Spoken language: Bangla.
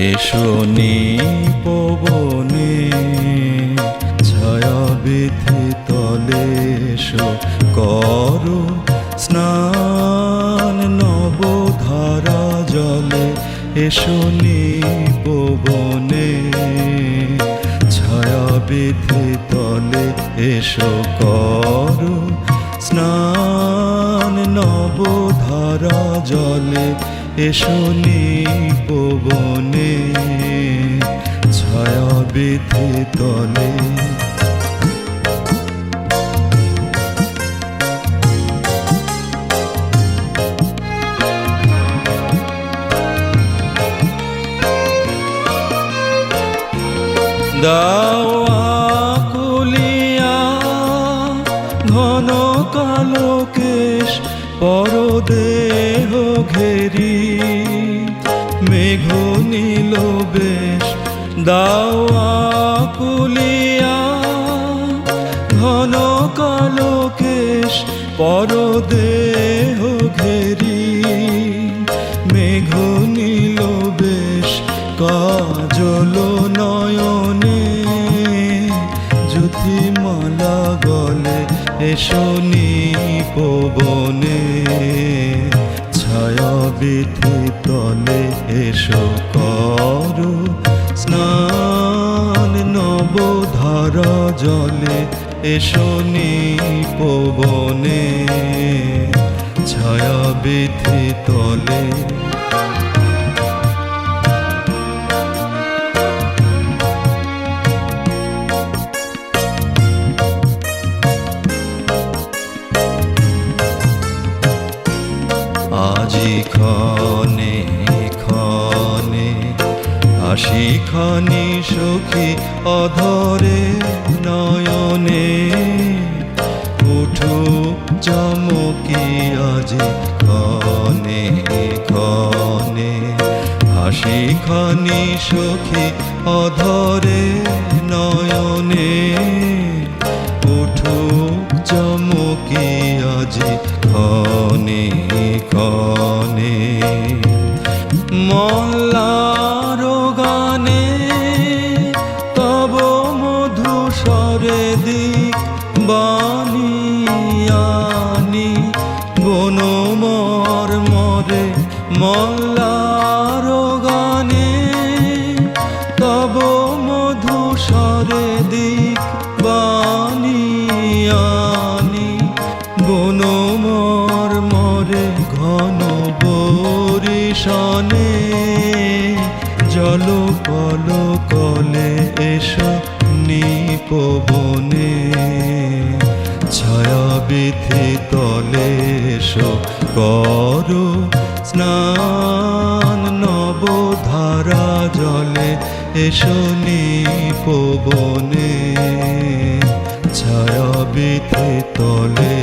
এসো নিপবনে ছায়াবিধি তলে এসো করো স্নান নবধারা জলে এসো নিপবনে ছায়াবিধি তলে এসো করো স্নান নবধারা জলে এসো নিপবনে ছায়াবিধি তলে। দাও আকুলিয়া ঘন কালো কেশ পরদেহ ঘেরি মেঘ নীল বেশ। দাও আকুলিয়া ঘন কালো কেশ পরদেহ ঘেরি মেঘ নীল বেশ। কাজল নয়নে জ্যোতিমালা গলে এসো নিপবনে ছায়াবিধি তলে এসো করো স্নান নবধারা জলে এসো নিপবনে ছায়াবিধি তলে। আজি ক্ষণে ক্ষণে হাসি খানি সখী অধরে নয়নে উঠো চমকি আজি ক্ষণে ক্ষণে হাসি খানি সখী অধরে নয়নে উঠো চমকি আজি ক্ষণে ক্ষণে। মল্লার গানে তব মধুস্বরে দিক বানিয়ানি বনমর মরে। মল্লার গানে তব মধুস্বরে দিক বানিয়ানি বনমর মরে। ঘন বরিশনে জল কল কলে এসো নিপবনে ছায়াবিধি তলে এসো করো স্নান নবধারা জলে এসো নিপবনে ছায়াবিধি তলে।